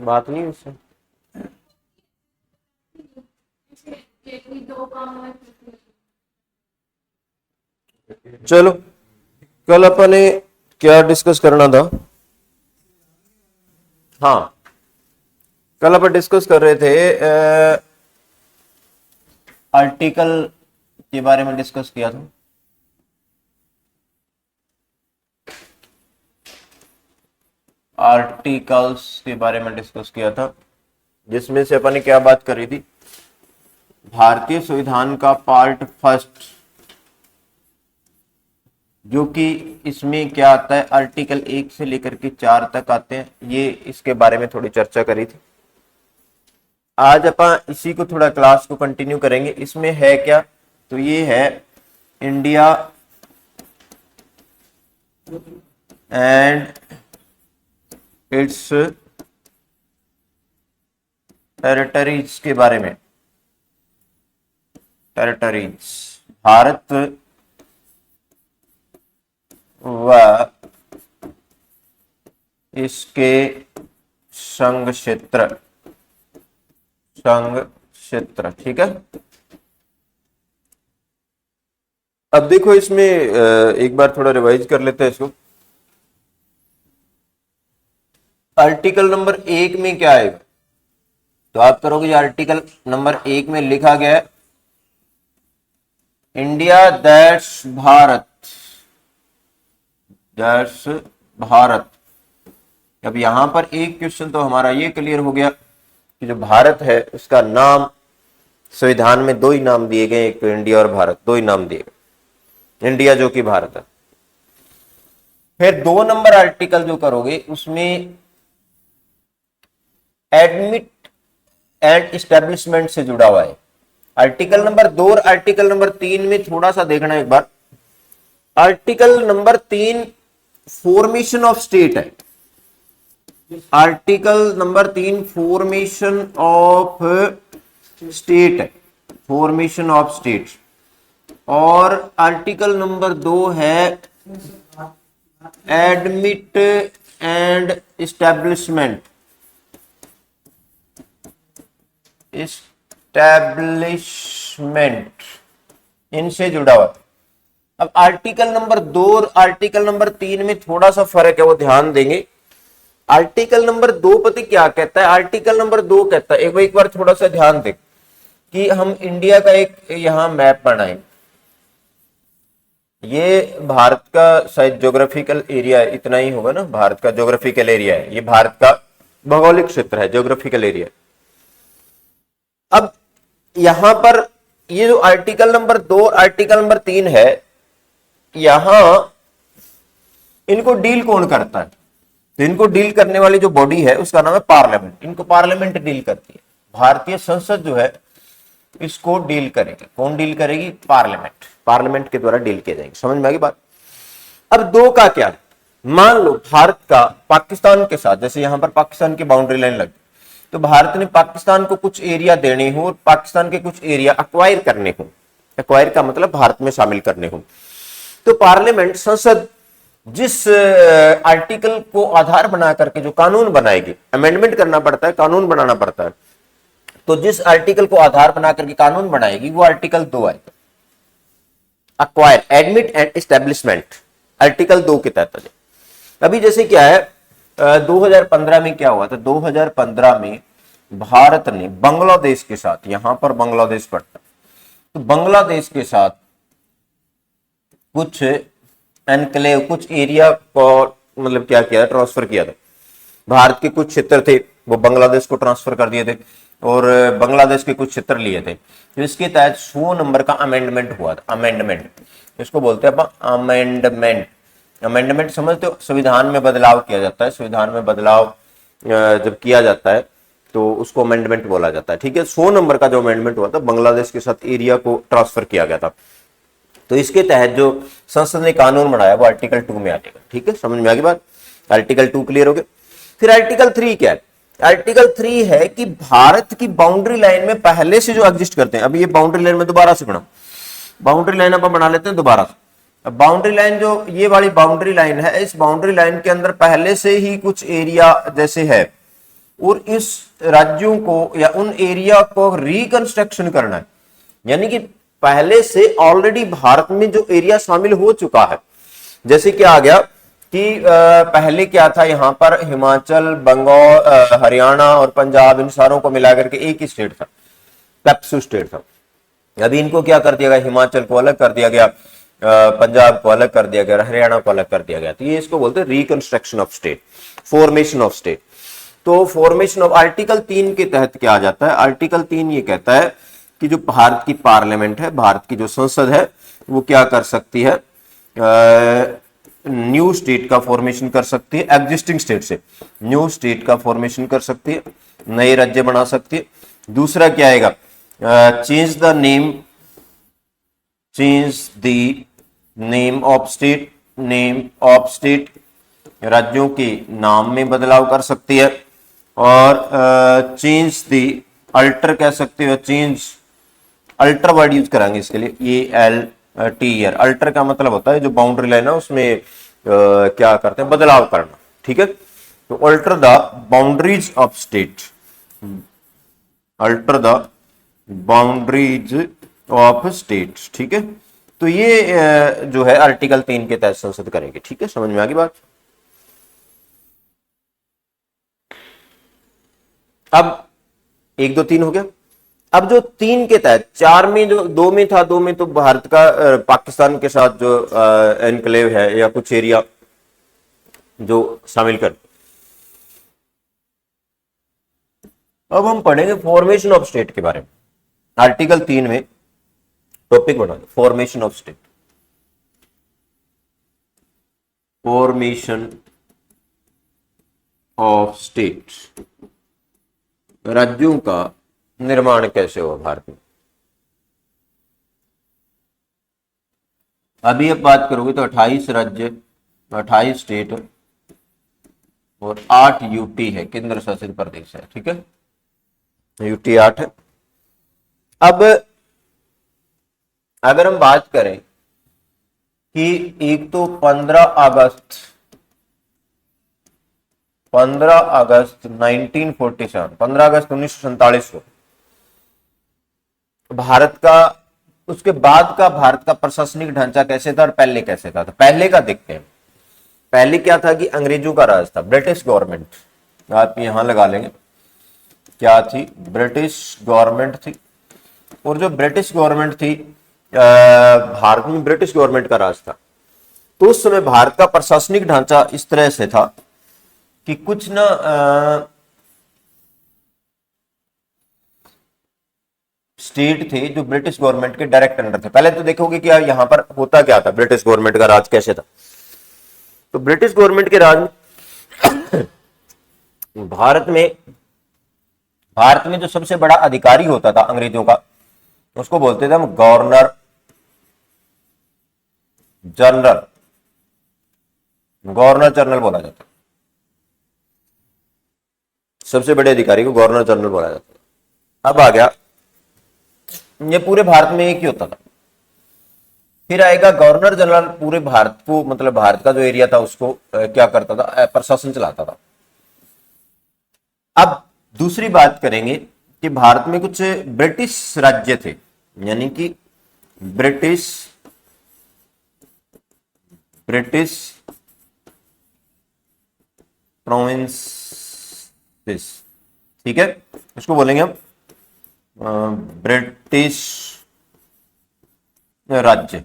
बात नहीं उससे। चलो कल अपन ने क्या डिस्कस करना था। हाँ, कल अपन डिस्कस कर रहे थे आर्टिकल के बारे में डिस्कस किया था। आर्टिकल्स के बारे में डिस्कस किया था, जिसमें से अपन ने क्या बात करी थी। भारतीय संविधान का पार्ट फर्स्ट, जो कि इसमें क्या आता है, आर्टिकल 1 से लेकर के 4 तक आते हैं, ये इसके बारे में थोड़ी चर्चा करी थी। आज अपन इसी को थोड़ा क्लास को कंटिन्यू करेंगे। इसमें है क्या, तो ये है इंडिया एंड इट्स टेरिटरीज के बारे में। टेरिटरीज, भारत व इसके संघ क्षेत्र, ठीक है। अब देखो इसमें एक बार थोड़ा रिवाइज कर लेते हैं इसको। आर्टिकल नंबर 1 में क्या आएगा, तो आप करोगे आर्टिकल नंबर 1 में लिखा गया है India that's Bharat, that's Bharat. अब यहां पर एक क्वेश्चन तो हमारा ये क्लियर हो गया कि जो भारत है उसका नाम संविधान में 2 ही नाम दिए गए, एक तो इंडिया और भारत, 2 ही नाम दिए गए, इंडिया जो कि भारत है। फिर 2 नंबर आर्टिकल जो करोगे उसमें एडमिट एंड इस्टेब्लिशमेंट से जुड़ा हुआ है। आर्टिकल नंबर 2 और आर्टिकल नंबर 3 में थोड़ा सा देखना एक बार। Article number 3 formation of state है। Article number 3 formation of state है, फॉर्मेशन ऑफ स्टेट। और आर्टिकल नंबर 2 है एडमिट एंड इस्टेब्लिशमेंट, इनसे जुड़ा हुआ। अब आर्टिकल नंबर 2 और आर्टिकल नंबर 3 में थोड़ा सा फर्क है, वो ध्यान देंगे। आर्टिकल नंबर 2 पति क्या कहता है, आर्टिकल नंबर 2 कहता है, एक बार थोड़ा सा ध्यान दें कि हम इंडिया का एक यहां मैप बनाएं। ये भारत का शायद ज्योग्राफिकल एरिया है, इतना ही होगा ना, भारत का ज्योग्राफिकल एरिया है, ये भारत का भौगोलिक क्षेत्र है, ज्योग्राफिकल एरिया। अब यहां पर ये जो आर्टिकल नंबर 2 आर्टिकल नंबर 3 है, यहां इनको डील कौन करता है, तो इनको डील करने वाली जो बॉडी है उसका नाम है पार्लियामेंट। इनको पार्लियामेंट डील करती है। भारतीय संसद जो है इसको डील करेगी, कौन डील करेगी, पार्लियामेंट, पार्लियामेंट के द्वारा डील किया जाएगी। समझ में आ गई बात। अब 2 का क्या, मान लो भारत का पाकिस्तान के साथ, जैसे यहां पर पाकिस्तान की बाउंड्री लाइन लगी, तो भारत ने पाकिस्तान को कुछ एरिया देने हो और पाकिस्तान के कुछ एरिया अक्वायर करने हो, अक्वायर का मतलब भारत में शामिल करने हो, तो पार्लियामेंट, संसद जिस आर्टिकल को आधार बना करके जो कानून बनाएगी, अमेंडमेंट करना पड़ता है, कानून बनाना पड़ता है, तो जिस आर्टिकल को आधार बना करके कानून बनाएगी वो आर्टिकल 2 आएगा, acquire, admit and establishment, article 2 के तहत। अभी जैसे क्या है, 2015 में क्या हुआ था, 2015 में भारत ने बांग्लादेश के साथ, यहां पर बांग्लादेश पड़ता, तो बांग्लादेश के साथ कुछ एनक्लेव, कुछ एरिया को मतलब क्या किया, ट्रांसफर किया था। भारत के कुछ क्षेत्र थे वो बांग्लादेश को ट्रांसफर कर दिए थे और बांग्लादेश के कुछ क्षेत्र लिए थे। तो इसके तहत 100 नंबर का अमेंडमेंट हुआ था। अमेंडमेंट, इसको बोलते हैं अपन अमेंडमेंट। अमेंडमेंट समझते हो, संविधान में बदलाव किया जाता है। संविधान में बदलाव जब किया जाता है तो उसको अमेंडमेंट बोला जाता है। ठीक है, 100 नंबर का जो अमेंडमेंट हुआ था, बांग्लादेश के साथ एरिया को ट्रांसफर किया गया था। तो इसके तहत जो संसद ने कानून बनाया वो आर्टिकल 2 में आ जाएगा। ठीक है, समझ में आ गई बात। आर्टिकल 2 क्लियर हो गया। फिर आर्टिकल 3 क्या है, आर्टिकल 3 है कि भारत की बाउंड्री लाइन में पहले से जो एग्जिस्ट करते हैं, अभी ये बाउंड्री लाइन में दोबारा से बना, बाउंड्री लाइन अपन बना लेते हैं दोबारा से। अब बाउंड्री लाइन जो ये वाली बाउंड्री लाइन है, इस बाउंड्री लाइन के अंदर पहले से ही कुछ एरिया जैसे है, और इस राज्यों को या उन एरिया को रिकंस्ट्रक्शन करना है, यानी कि पहले से ऑलरेडी भारत में जो एरिया शामिल हो चुका है। जैसे क्या आ गया कि पहले क्या था, यहां पर हिमाचल, बंगाल, हरियाणा और पंजाब, इन सारों को मिलाकर के एक ही स्टेट था, पेप्सू स्टेट था। अभी इनको क्या कर दिया गया, हिमाचल को अलग कर दिया गया, पंजाब को अलग कर दिया गया, हरियाणा को अलग कर दिया गया। तो ये इसको बोलते हैं reconstruction of state, formation of state. तो फॉर्मेशन ऑफ आर्टिकल 3 के तहत क्या आ जाता है, आर्टिकल 3 ये कहता है कि जो भारत की पार्लियामेंट है, भारत की जो संसद है, वो क्या कर सकती है, न्यू स्टेट का फॉर्मेशन कर सकती है, एग्जिस्टिंग स्टेट से न्यू स्टेट का फॉर्मेशन कर सकती है, नए राज्य बना सकती है। दूसरा क्या आएगा, change the name of state, name of state, राज्यों के नाम में बदलाव कर सकती है। और चेंज द अल्टर कह सकते हो, चेंज अल्टर वर्ड यूज कराएंगे इसके लिए, ALTR। अल्टर का मतलब होता है जो बाउंड्री लाइन है उसमें क्या करते हैं, बदलाव करना, ठीक है। तो alter the boundaries of state, alter the boundaries of state, ठीक है। तो ये जो है आर्टिकल 3 के तहत संसद करेंगे, ठीक है, समझ में आ गई बात। अब 1 2 3 हो गया। अब जो 3 के तहत, 4 में जो 2 में था, 2 में तो भारत का पाकिस्तान के साथ जो एनक्लेव है या कुछ एरिया जो शामिल कर। अब हम पढ़ेंगे फॉर्मेशन ऑफ स्टेट के बारे में। आर्टिकल 3 में टॉपिक बना दो, formation of state, formation of state, राज्यों का निर्माण कैसे हुआ भारत में। अभी अब बात करोगे तो 28 राज्य, 28 स्टेट और 8 यूटी है, केंद्र शासित प्रदेश है, ठीक है, यूटी 8 है। अब अगर हम बात करें कि एक तो 15 अगस्त 1947, 15 अगस्त 1947 को भारत का, उसके बाद का भारत का प्रशासनिक ढांचा कैसे था और पहले कैसे था। तो पहले का देखते हैं। पहले क्या था कि अंग्रेजों का राज था, ब्रिटिश गवर्नमेंट, आप यहां लगा लेंगे, क्या थी, ब्रिटिश गवर्नमेंट थी। और जो ब्रिटिश गवर्नमेंट थी, भारत में ब्रिटिश गवर्नमेंट का राज था। तो उस समय भारत का प्रशासनिक ढांचा इस तरह से था कि कुछ ना स्टेट थे जो ब्रिटिश गवर्नमेंट के डायरेक्ट अंडर थे। पहले तो देखोगे कि यहां पर होता क्या था, ब्रिटिश गवर्नमेंट का राज कैसे था। तो ब्रिटिश गवर्नमेंट के राज में भारत में जो सबसे बड़ा अधिकारी होता था अंग्रेजों का, उसको बोलते थे हम गवर्नर जनरल, गवर्नर जनरल बोला जाता। सबसे बड़े अधिकारी को गवर्नर जनरल बोला जाता। अब आ गया, ये पूरे भारत में एक ही होता था। फिर आएगा गवर्नर जनरल, पूरे भारत को, मतलब भारत का जो एरिया था उसको क्या करता था, प्रशासन चलाता था। अब दूसरी बात करेंगे कि भारत में कुछ ब्रिटिश राज्य थे, यानी कि ब्रिटिश प्रोविंसेस, ठीक है, इसको बोलेंगे हम ब्रिटिश राज्य।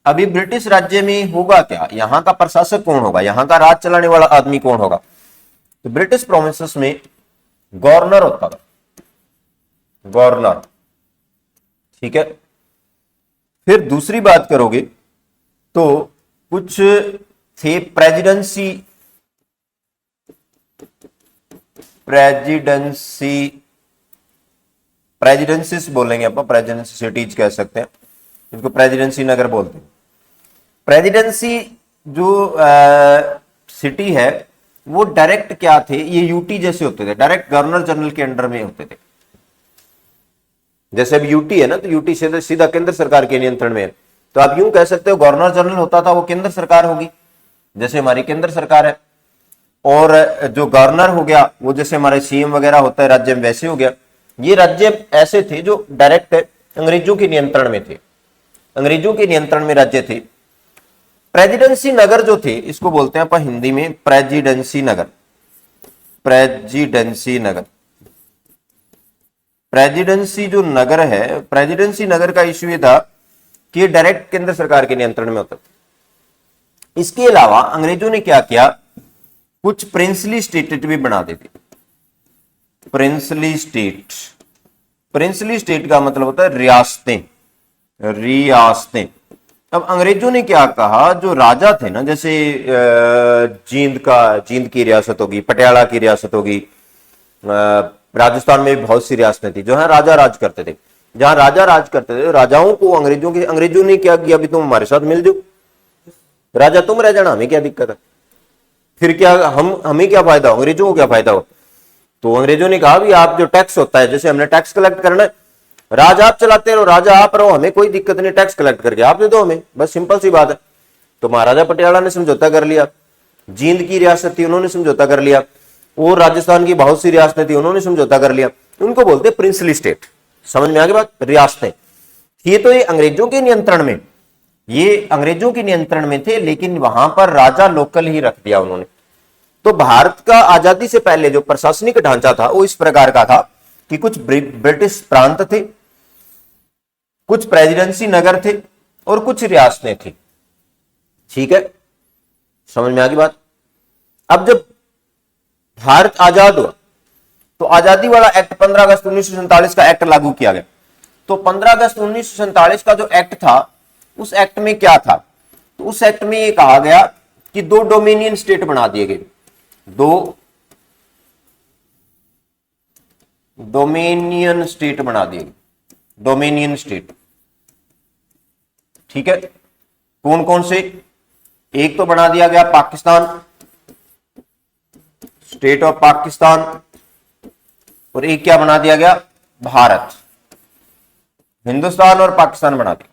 अभी ब्रिटिश राज्य में होगा क्या, यहां का प्रशासक कौन होगा, यहां का राज चलाने वाला आदमी कौन होगा। तो ब्रिटिश प्रोविंसेस में गवर्नर होता था, गवर्नर, ठीक है। फिर दूसरी बात करोगे तो कुछ थे प्रेसिडेंसीज बोलेंगे अपन, प्रेसिडेंसी सिटीज कह सकते हैं, इसको प्रेसिडेंसी नगर बोलते हैं। प्रेसिडेंसी जो सिटी है वो डायरेक्ट क्या थे, ये यूटी जैसे होते थे, डायरेक्ट गवर्नर जनरल के अंडर में होते थे। जैसे अब यूटी है ना, तो यूटी से सीधा केंद्र सरकार के नियंत्रण में है। तो आप यूं कह सकते हो गवर्नर जनरल होता था वो केंद्र सरकार होगी, जैसे हमारी केंद्र सरकार है। और जो गवर्नर हो गया वो जैसे हमारे सीएम वगैरह होता है राज्य में, वैसे हो गया। ये राज्य ऐसे थे जो डायरेक्ट अंग्रेजों के नियंत्रण में थे, अंग्रेजों के नियंत्रण में राज्य थे। प्रेसिडेंसी नगर जो थे, इसको बोलते हैं अपन हिंदी में प्रेसिडेंसी नगर, प्रेसिडेंसी नगर। प्रेसिडेंसी जो नगर है, प्रेसिडेंसी नगर का इश्यू ये था कि ये डायरेक्ट केंद्र सरकार के नियंत्रण में होता था। इसके अलावा अंग्रेजों ने क्या किया, कुछ प्रिंसली स्टेट भी बना देते। प्रिंसली स्टेट, प्रिंसली स्टेट का मतलब होता है रियासतें, रियासतें। अब अंग्रेजों ने क्या कहा, जो राजा थे ना, जैसे जींद की रियासत होगी, पटियाला की रियासत होगी, राजस्थान में भी बहुत सी रियासतें थी जहां राजा राज करते थे। जहां राजा राज करते थे, राजाओं को अंग्रेजों ने क्या किया, अभी तुम हमारे साथ मिल जाओ, राजा तुम रह जाना, हमें क्या दिक्कत है, फिर क्या हमें क्या फायदा हो, अंग्रेजों को क्या फायदा हो। तो अंग्रेजों ने कहा भी आप जो टैक्स होता है, जैसे हमने टैक्स कलेक्ट करना है, राज आप चलाते रहो, राजा आप रहो, हमें कोई दिक्कत नहीं, टैक्स कलेक्ट करके आप दे दो हमें, बस सिंपल सी बात है। तो महाराजा पटियाला ने समझौता कर लिया, जींद की रियासत थी उन्होंने समझौता कर लिया, और राजस्थान की बहुत सी रियासतें थी उन्होंने समझौता कर लिया। उनको बोलते प्रिंसली स्टेट। समझ में आ गई बात, रियासतें। ये तो ये अंग्रेजों के नियंत्रण में, ये अंग्रेजों के नियंत्रण में थे, लेकिन वहां पर राजा लोकल ही रख दिया उन्होंने। तो भारत का आजादी से पहले जो प्रशासनिक ढांचा था वो इस प्रकार का था कि कुछ ब्रिटिश प्रांत थे, कुछ प्रेसिडेंसी नगर थे, और कुछ रियासतें थी। ठीक है, समझ में आ गई बात। अब जब भारत आजाद हुआ तो आजादी वाला एक्ट 15 अगस्त 1947 का एक्ट लागू किया गया। तो 15 अगस्त 1947 का जो एक्ट था, उस एक्ट में क्या था, तो उस एक्ट में यह कहा गया कि 2 डोमिनियन स्टेट बना दिए गए, 2 डोमिनियन स्टेट बना दिए गए, डोमिनियन स्टेट। ठीक है, कौन कौन से, एक तो बना दिया गया पाकिस्तान, स्टेट ऑफ पाकिस्तान, और एक क्या बना दिया गया, भारत। हिंदुस्तान और पाकिस्तान बना दिया।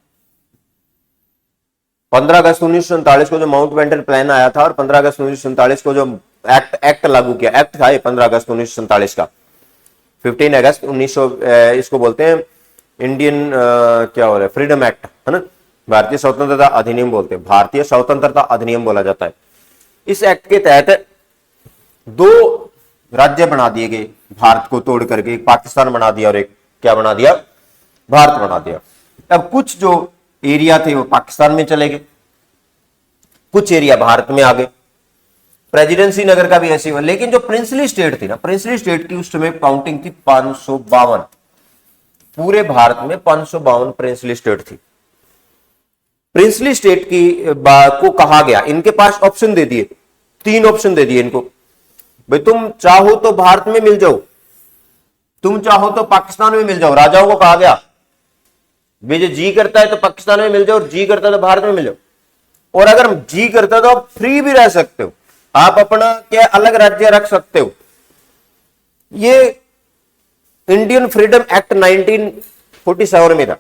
15 अगस्त 1947 को जो माउंटबेटन प्लान आया था, और 15 अगस्त 1947 को जो एक्ट लागू किया, एक्ट था ये 15 अगस्त 1947 का। 15 अगस्त 1900 इसको बोलते हैं इंडियन क्या हो रहा है, फ्रीडम एक्ट, है ना, भारतीय स्वतंत्रता अधिनियम बोलते हैं, भारतीय स्वतंत्रता अधिनियम बोला जाता है। इस एक्ट के तहत 2 राज्य बना दिए गए, भारत को तोड़ करके, एक पाकिस्तान बना दिया और एक क्या बना दिया, भारत बना दिया। अब कुछ जो एरिया थे वो पाकिस्तान में चले गए, कुछ एरिया भारत में आ गए। प्रेसिडेंसी नगर का भी ऐसे हुआ। लेकिन जो प्रिंसली स्टेट थी ना, प्रिंसली स्टेट की उस समय काउंटिंग थी 552, पूरे भारत में 552 प्रिंसली स्टेट थी। प्रिंसली स्टेट की को कहा गया, इनके पास ऑप्शन दे दिए, 3 ऑप्शन दे दिए इनको, भाई तुम चाहो तो भारत में मिल जाओ, तुम चाहो तो पाकिस्तान में मिल जाओ। राजाओं को कहा गया भाई जी करता है तो पाकिस्तान में मिल जाओ, और जी करता है तो भारत में मिल जाओ, और अगर जी करता है तो आप फ्री भी रह सकते हो, आप अपना क्या अलग राज्य रख सकते हो। ये इंडियन फ्रीडम एक्ट 1947 में था।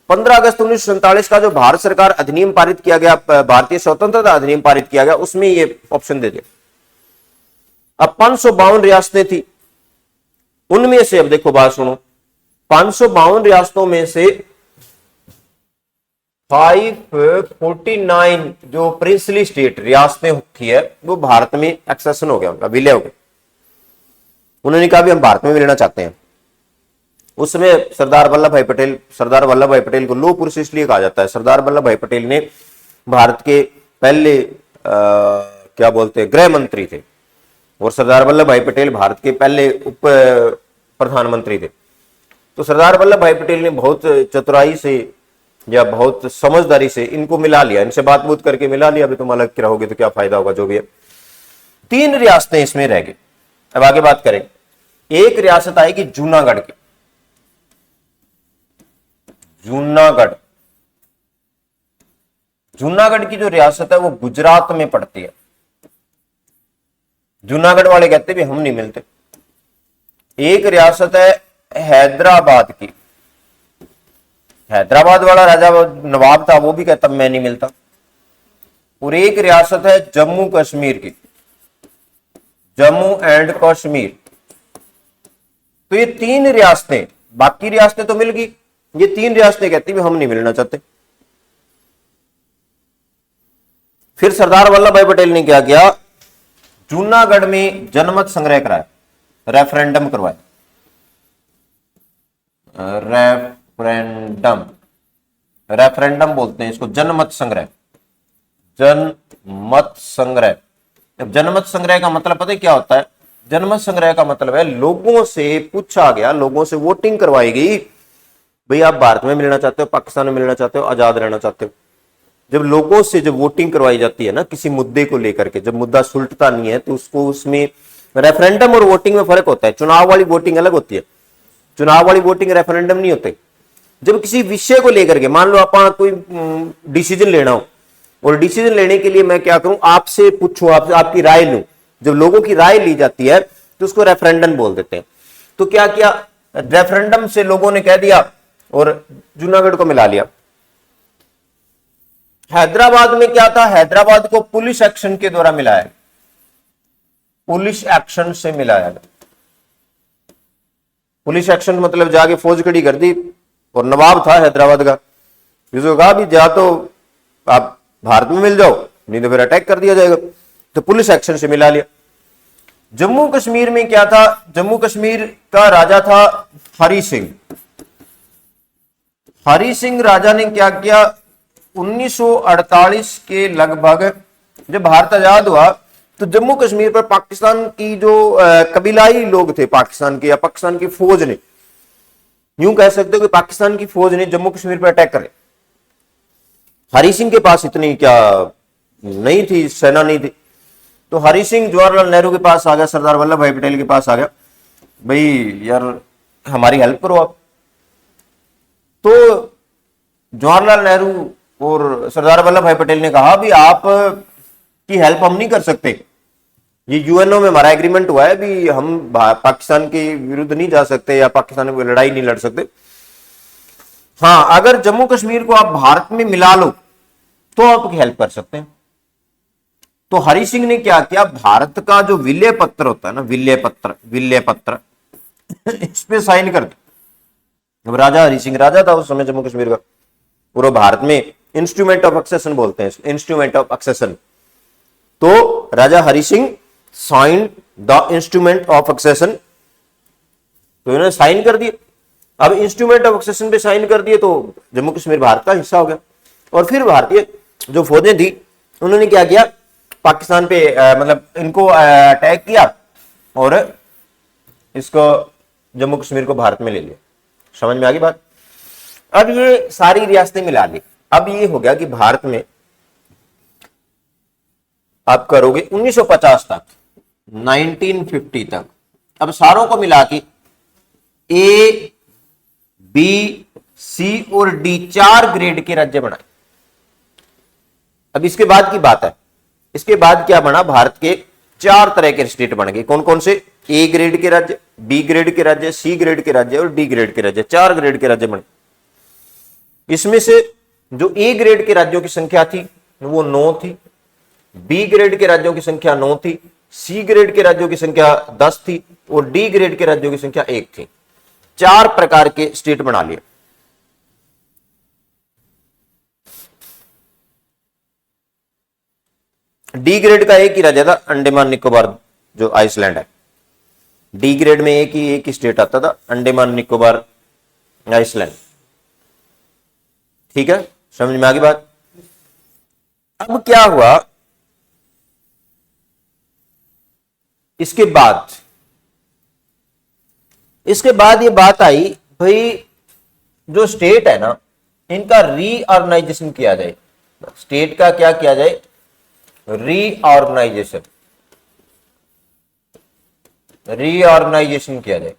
15 अगस्त 1947 का जो भारत सरकार अधिनियम पारित किया गया, भारतीय स्वतंत्रता अधिनियम पारित किया गया, उसमें ये ऑप्शन दे दिया। अब 552 रियासतें थी, उनमें से अब देखो बात सुनो, 552 रियासतों में से 549 जो प्रिंसली स्टेट रियासतें होती है वो भारत में एक्सेशन हो गया, उनका विलय हो गया। उन्होंने कहा भी हम भारत में मिलना चाहते हैं। उस समय सरदार वल्लभ भाई पटेल को लौह पुरुष इसलिए कहा जाता है। सरदार वल्लभ भाई पटेल ने भारत के पहले क्या बोलते हैं, गृह मंत्री थे, और सरदार वल्लभ भाई पटेल भारत के पहले उप प्रधानमंत्री थे। तो सरदार वल्लभ भाई पटेल ने बहुत चतुराई से या बहुत समझदारी से इनको मिला लिया, इनसे बात करके मिला लिया। अभी तुम अलग रहोगे तो क्या फायदा होगा, जो भी है। 3 रियासतें इसमें रह गई। अब आगे बात करें, एक रियासत आएगी जूनागढ़ की, जूनागढ़ की जो रियासत है वो गुजरात में पड़ती है। जूनागढ़ वाले कहते भी हम नहीं मिलते। एक रियासत है हैदराबाद की, हैदराबाद वाला राजा नवाब था, वो भी कहता मैं नहीं मिलता। और एक रियासत है जम्मू कश्मीर की, जम्मू एंड कश्मीर। तो ये तीन रियासतें, बाकी रियासतें तो मिल गई, ये तीन रियासतें कहती भी हम नहीं मिलना चाहते। फिर सरदार वल्लभ भाई पटेल ने क्या किया, जूनागढ़ में जनमत संग्रह कराया, रेफरेंडम करवाया, रेफरेंडम बोलते हैं इसको, जनमत संग्रह, जनमत संग्रह। अब जनमत संग्रह का मतलब पता है क्या होता है? जनमत संग्रह का मतलब है लोगों से पूछा गया, लोगों से वोटिंग करवाई गई, भाई आप भारत में मिलना चाहते हो, पाकिस्तान में मिलना चाहते हो, आजाद रहना चाहते हो। जब लोगों से जब वोटिंग करवाई जाती है ना किसी मुद्दे को लेकर के, जब मुद्दा सुलटता नहीं है तो उसको, उसमें रेफरेंडम और वोटिंग में फर्क होता है। चुनाव वाली वोटिंग अलग होती है, चुनाव वाली वोटिंग रेफरेंडम नहीं होते। जब किसी विषय को लेकर के, मान लो आप कोई डिसीजन लेना हो, और डिसीजन लेने के लिए मैं क्या करूं, आपसे पूछूं, आपसे आपकी राय लूं, जब लोगों की राय ली जाती है तो उसको रेफरेंडम बोल देते हैं। तो क्या किया, रेफरेंडम से लोगों ने कह दिया और जूनागढ़ को मिला लिया। हैदराबाद में क्या था, हैदराबाद को पुलिस एक्शन के द्वारा मिलाया, पुलिस एक्शन से मिलाया गया। पुलिस एक्शन मतलब जाके फौज खड़ी कर दी, और नवाब था हैदराबाद का, जिसको कहा भी जा तो आप भारत में मिल जाओ, नहीं तो फिर अटैक कर दिया जाएगा, तो पुलिस एक्शन से मिला लिया। जम्मू कश्मीर में क्या था, जम्मू कश्मीर का राजा था हरि सिंह। हरि सिंह राजा ने क्या किया, 1948 के लगभग जब भारत आजाद हुआ तो जम्मू कश्मीर पर पाकिस्तान की जो कबीलाई लोग थे, पाकिस्तान के या पाकिस्तान की फौज ने, यूं कह सकते हो कि पाकिस्तान की फौज ने जम्मू कश्मीर पर अटैक करे। हरि सिंह के पास इतनी क्या नहीं थी, सेना नहीं थी, तो हरि सिंह जवाहरलाल नेहरू के पास आ गया, सरदार वल्लभ भाई पटेल के पास आ गया, भाई यार हमारी हेल्प करो आप। तो जवाहरलाल नेहरू और सरदार वल्लभ भाई पटेल ने कहा भी आप की हेल्प हम नहीं कर सकते, ये यूएनओ में हमारा एग्रीमेंट हुआ है भी हम पाकिस्तान के विरुद्ध नहीं जा सकते या पाकिस्तान में लड़ाई नहीं लड़ सकते। हाँ, अगर जम्मू कश्मीर को आप भारत में मिला लो तो आपकी हेल्प कर सकते हैं। तो हरि सिंह ने क्या किया, भारत का जो विलय पत्र होता है ना, विलय पत्र इस पे साइन कर दिया। अब राजा हरि सिंह राजा था उस समय जम्मू कश्मीर का, पूरा भारत में इंस्ट्रूमेंट ऑफ एक्सेशन बोलते हैं, इंस्ट्रूमेंट ऑफ एक्सेशन। तो Raja Hari Singh sign the instrument of accession, तो इन्होंने साइन कर दिए। अब इंस्ट्रूमेंट ऑफ एक्सेशन पे साइन कर दिए तो जम्मू कश्मीर भारत का हिस्सा हो गया। और फिर भारतीय जो फौजें थी उन्होंने क्या किया, पाकिस्तान पे मतलब इनको अटैक किया और इसको जम्मू कश्मीर को भारत में ले लिया। समझ में आ गई बात? अब ये सारी रियासतें मिला ली। अब ये हो गया कि भारत में आप करोगे 1950 तक, 1950 तक, अब सारों को मिला के ए, बी, सी और डी 4 ग्रेड के राज्य बनाए। अब इसके बाद की बात है, इसके बाद क्या बना, भारत के 4 तरह के स्टेट बन गए। कौन कौन से? ए ग्रेड के राज्य, बी ग्रेड के राज्य, सी ग्रेड के राज्य और डी ग्रेड के राज्य, 4 ग्रेड के राज्य बने। इसमें से जो ए ग्रेड के राज्यों की संख्या थी वो 9 थी, बी ग्रेड के राज्यों की संख्या 9 थी, सी ग्रेड के राज्यों की संख्या 10 थी और डी ग्रेड के राज्यों की संख्या 1 थी। 4 प्रकार के स्टेट बना लिए। डी ग्रेड का एक ही राज्य था, अंडमान निकोबार जो आइसलैंड है। डी ग्रेड में एक ही स्टेट आता था, अंडमान निकोबार आइसलैंड। ठीक है, समझ में आ गई बात? अब क्या हुआ, इसके बाद ये बात आई भाई जो स्टेट है ना इनका रीऑर्गेनाइजेशन किया जाए। स्टेट का क्या किया जाए? रीऑर्गेनाइजेशन किया जाए।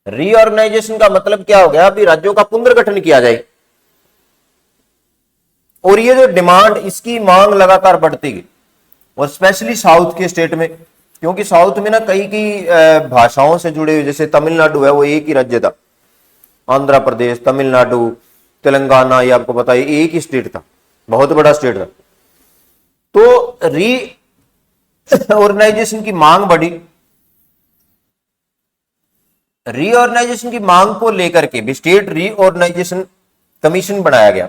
रीऑर्गेनाइजेशन का मतलब क्या हो गया, अभी राज्यों का पुनर्गठन किया जाए। और ये जो डिमांड, इसकी मांग लगातार बढ़ती गई। और स्पेशली साउथ के स्टेट में, क्योंकि साउथ में ना कई कई भाषाओं से जुड़े हुए, जैसे तमिलनाडु है वो एक ही राज्य था, आंध्र प्रदेश, तमिलनाडु, तेलंगाना, ये आपको पता है एक ही स्टेट था, बहुत बड़ा स्टेट था। तो रीऑर्गेनाइजेशन की मांग बढ़ी। रीऑर्गेनाइजेशन की मांग को लेकर के भी स्टेट रीऑर्गेनाइजेशन कमीशन बनाया गया।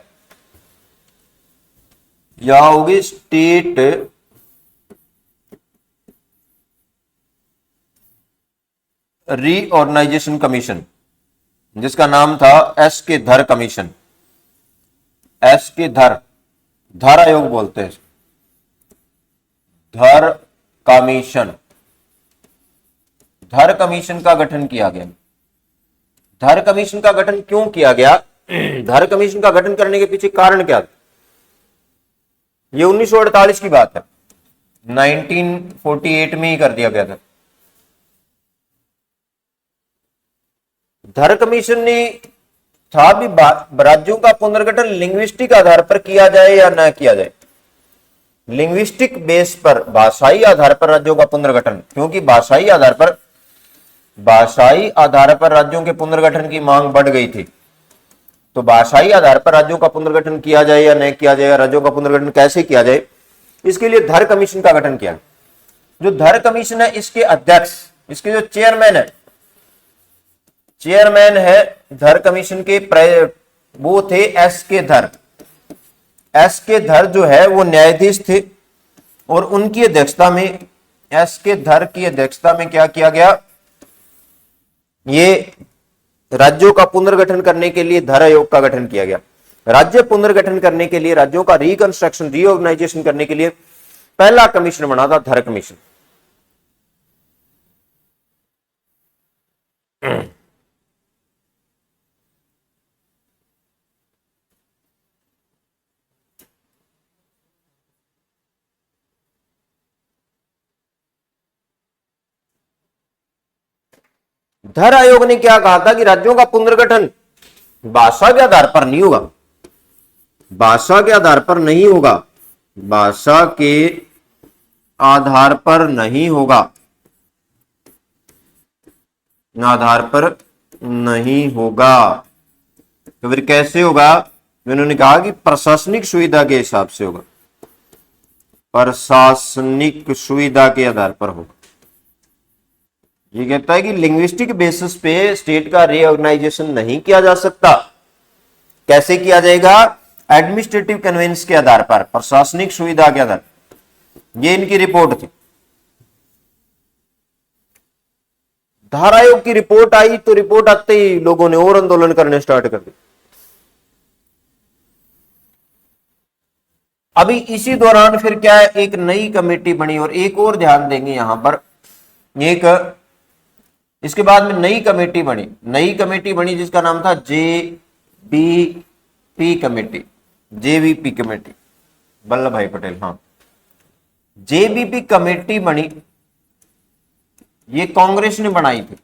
यह होगी स्टेट रीऑर्गेनाइजेशन कमीशन, जिसका नाम था एस के धर कमीशन। एस के धर, धर आयोग बोलते हैं, धर कमीशन। धर कमीशन का गठन किया गया। धर कमीशन का गठन क्यों किया गया? धर कमीशन का गठन करने के पीछे कारण क्या था? ये 1948 की बात है, 1948 में ही कर दिया गया था। धर कमीशन ने था भी राज्यों का पुनर्गठन लिंग्विस्टिक आधार पर किया जाए या ना किया जाए। लिंग्विस्टिक बेस पर, भाषाई आधार पर राज्यों का पुनर्गठन, क्योंकि भाषाई आधार पर राज्यों के पुनर्गठन की मांग बढ़ गई थी। तो भाषाई आधार पर राज्यों का पुनर्गठन किया जाए या नहीं किया जाए, राज्यों का पुनर्गठन कैसे किया जाए, इसके लिए धर कमीशन का गठन किया। जो धर कमीशन है, इसके अध्यक्ष, इसके जो चेयरमैन है धर कमीशन के, वो थे एस के धर। एस के धर जो है वो न्यायाधीश थे, और उनकी अध्यक्षता में, एस के धर की अध्यक्षता में क्या किया गया, ये राज्यों का पुनर्गठन करने के लिए धर आयोग का गठन किया गया। राज्य पुनर्गठन करने के लिए, राज्यों का रिकंस्ट्रक्शन, रीऑर्गेनाइजेशन करने के लिए पहला कमीशन बना था धर कमीशन। धर आयोग ने क्या कहा था कि राज्यों का पुनर्गठन भाषा के आधार पर नहीं होगा, भाषा के आधार पर नहीं होगा, भाषा के आधार पर नहीं होगा, आधार पर नहीं होगा। तो फिर कैसे होगा? उन्होंने कहा कि प्रशासनिक सुविधा के हिसाब से होगा, प्रशासनिक सुविधा के आधार पर होगा। ये कहता है कि लिंग्विस्टिक बेसिस पे स्टेट का रीऑर्गेनाइजेशन नहीं किया जा सकता। कैसे किया जाएगा? एडमिनिस्ट्रेटिव कन्वेंस के आधार पर, प्रशासनिक सुविधा के आधार। ये इनकी रिपोर्ट थी। धर आयोग की रिपोर्ट आई, तो रिपोर्ट आते ही लोगों ने और आंदोलन करने स्टार्ट कर दिया। अभी इसी दौरान फिर क्या है, एक नई कमेटी बनी, और एक और ध्यान देंगे यहां पर, एक इसके बाद में नई कमेटी बनी जिसका नाम था जेबीपी कमेटी, वल्लभ भाई पटेल। हाँ, जेबीपी कमेटी बनी, ये कांग्रेस ने बनाई थी।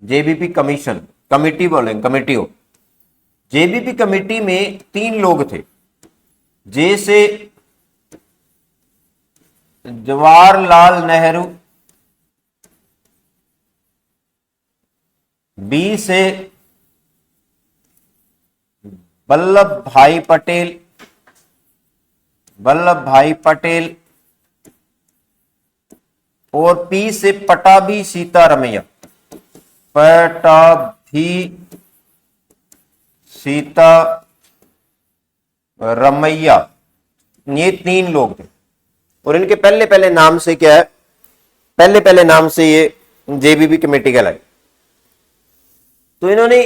जेबीपी कमीशन, कमेटी बोलेंगे, कमेटी हो। जेबीपी कमेटी में 3 लोग थे। जे से जवाहरलाल नेहरू, बी से वल्लभ भाई पटेल, और पी से पटाभी सीतारमैया, ये 3 लोग थे। और इनके पहले नाम से क्या है, पहले नाम से ये जेबीपी कमेटी कहलाई। तो इन्होंने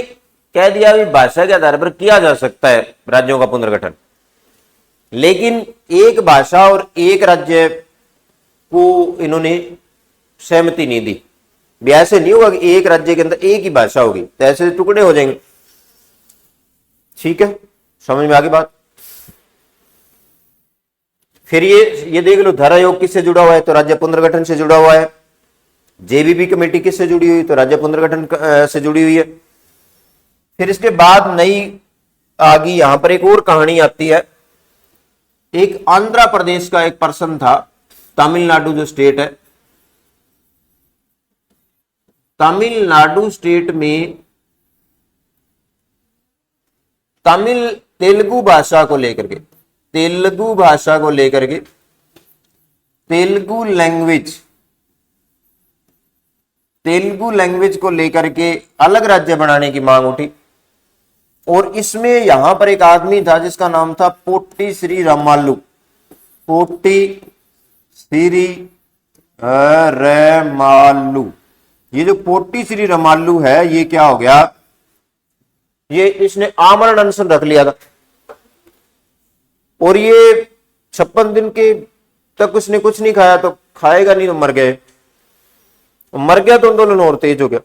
कह दिया भी भाषा के आधार पर किया जा सकता है राज्यों का पुनर्गठन, लेकिन एक भाषा और एक राज्य को इन्होंने सहमति नहीं दी। भी ऐसे नहीं होगा कि एक राज्य के अंदर एक ही भाषा होगी, तो ऐसे टुकड़े हो जाएंगे। ठीक है, समझ में आ गई बात। फिर ये देख लो, धर आयोग किससे जुड़ा हुआ है, तो राज्य पुनर्गठन से जुड़ा हुआ है। जेबीपी कमेटी किससे जुड़ी हुई, तो राज्य पुनर्गठन से जुड़ी हुई है। फिर इसके बाद नई आ गई, यहां पर एक और कहानी आती है, एक आंध्र प्रदेश का एक पर्सन था, तमिलनाडु जो स्टेट है, तमिलनाडु स्टेट में तेलुगु भाषा को लेकर के, तेलुगु भाषा को लेकर के, तेलुगु लैंग्वेज को लेकर के अलग राज्य बनाने की मांग उठी। और इसमें यहां पर एक आदमी था जिसका नाम था पोट्टी श्री रामालू, पोट्टी श्री रामालू। ये जो पोट्टी श्री रामालू है, ये क्या हो गया, ये इसने आमरण अनशन रख लिया था और ये 56 दिन के तक उसने कुछ नहीं खाया, तो खाएगा नहीं तो मर गए, मर गया तो आंदोलन और तेज हो गया।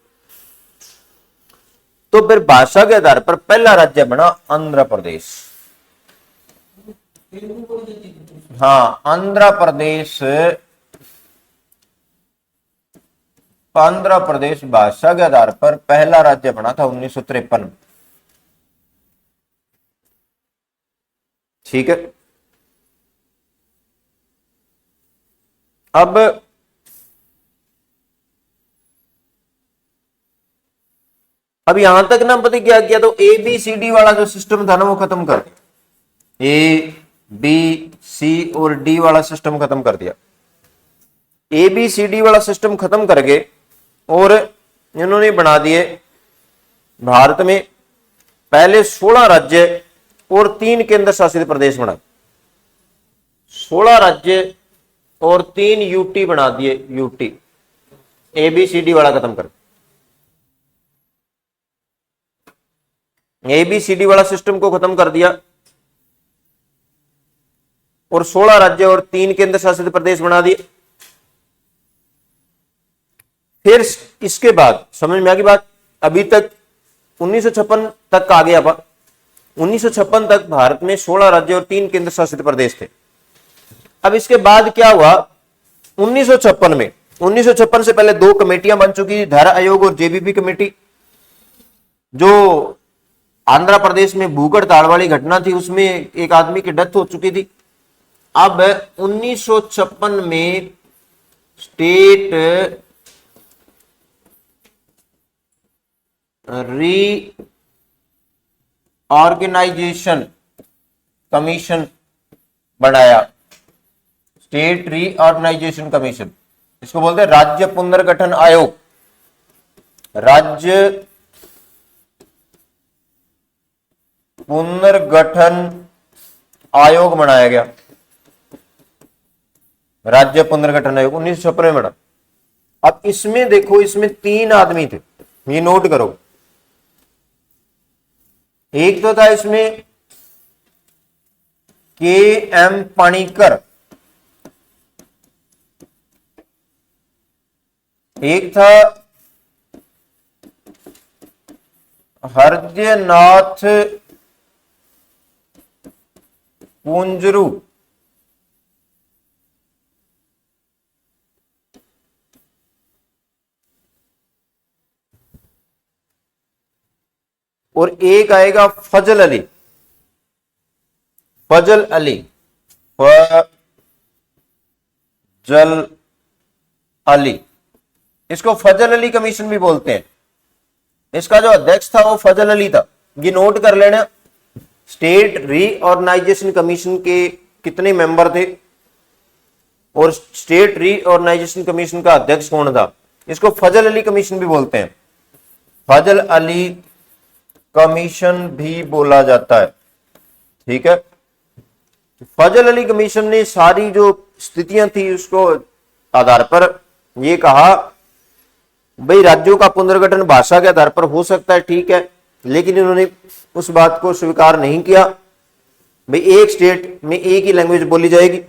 तो फिर भाषा के आधार पर पहला राज्य बना आंध्र प्रदेश। हाँ, आंध्र प्रदेश भाषा के आधार पर पहला राज्य बना था 1953 में। ठीक है, अब यहां तक ना पता क्या किया, तो ए बी सी डी वाला जो सिस्टम था ना वो खत्म कर दिया। ए बी सी और डी वाला सिस्टम खत्म कर दिया। ए बी सी डी वाला सिस्टम खत्म करके और इन्होंने बना दिए भारत में पहले 16 राज्य और 3 केंद्र शासित प्रदेश बना, 16 राज्य और 3 यूटी बना दिए, UT. A B C D वाला खत्म कर, ए बी सी डी वाला सिस्टम को खत्म कर दिया और 16 राज्य और 3 केंद्र शासित प्रदेश बना दिए। फिर इसके बाद समझ में आ गई बात। अभी तक 1956 तक आ गया, 1956 तक भारत में 16 राज्य और 3 केंद्र शासित प्रदेश थे। अब इसके बाद क्या हुआ, 1956 में, 1956 से पहले 2 कमेटियां बन चुकी थी, धारा आयोग और जेबीपी कमेटी। जो आंध्र प्रदेश में भूख हड़ताल वाली घटना थी उसमें एक आदमी की डेथ हो चुकी थी। अब 1956 में स्टेट रीऑर्गेनाइजेशन कमीशन बनाया, स्टेट रीऑर्गेनाइजेशन कमीशन, इसको बोलते हैं राज्य पुनर्गठन आयोग। राज्य पुनर्गठन आयोग बनाया गया, राज्य पुनर्गठन आयोग 1956 में बना। अब इसमें देखो, इसमें 3 आदमी थे, ये नोट करो। एक तो था इसमें के एम पाणिकर, एक था हरद्यनाथ पुंजरू, और एक आएगा फजल अली, फजल अली, फजल अली। इसको फजल अली कमीशन भी बोलते हैं। इसका जो अध्यक्ष था वो फजल अली था, ये नोट कर लेना। स्टेट रीऑर्गेनाइजेशन कमीशन के कितने मेंबर थे और स्टेट रीऑर्गेनाइजेशन कमीशन का अध्यक्ष कौन था, इसको फजल अली कमीशन भी बोलते हैं, फजल अली कमीशन भी बोला जाता है। ठीक है, फजल अली कमीशन ने सारी जो स्थितियां थी उसको आधार पर ये कहा भाई राज्यों का पुनर्गठन भाषा के आधार पर हो सकता है, ठीक है, लेकिन इन्होंने उस बात को स्वीकार नहीं किया भाई एक स्टेट में एक ही लैंग्वेज बोली जाएगी।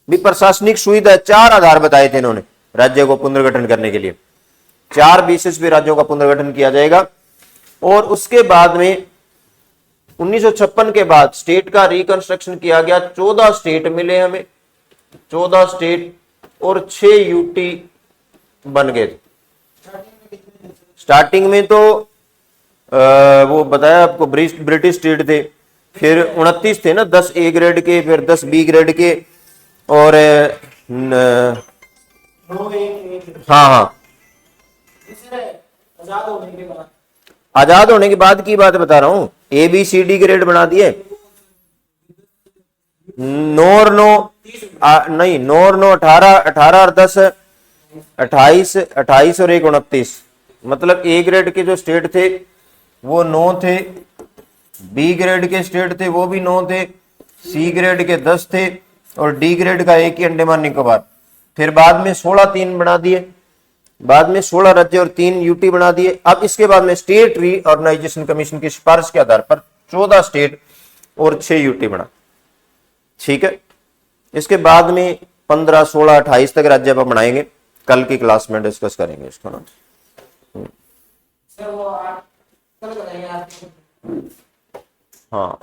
भी प्रशासनिक सुविधा 4 आधार बताए थे इन्होंने राज्य को पुनर्गठन करने के लिए, 4 बेसिस पे राज्यों का पुनर्गठन किया जाएगा। और उसके बाद में 1956 के बाद स्टेट का रिकंस्ट्रक्शन किया गया, 14 स्टेट मिले हमें, 14 स्टेट और 6 यूटी बन गए थे। स्टार्टिंग में तो वो बताया आपको ब्रिटिश स्टेट थे, फिर 29 थे ना, 10 ए ग्रेड के, फिर 10 बी ग्रेड के, और हाँ हाँ, आजाद होने के बाद की बात बता रहा हूं, A B C D grade बना दिए। नौ और नौ नहीं, नौ और नौ 18, 18 और 10 28, 28 और 1 29, मतलब ए ग्रेड के जो स्टेट थे वो 9 थे, बी ग्रेड के स्टेट थे वो भी 9 थे, सी ग्रेड के 10 थे, और डी ग्रेड का एक ही अंडमान निकोबार। फिर बाद में 16 3 बना दिए, बाद में 16 राज्य और 3 यूटी बना दिए। अब इसके बाद में स्टेट रीऑर्गेनाइजेशन कमीशन की सिफारिश के आधार पर 14 स्टेट और 6 यूटी बना। ठीक है, इसके बाद में 15, 16, 28 तक राज्य पर बनाएंगे, कल की क्लास में डिस्कस करेंगे इसको ना। हाँ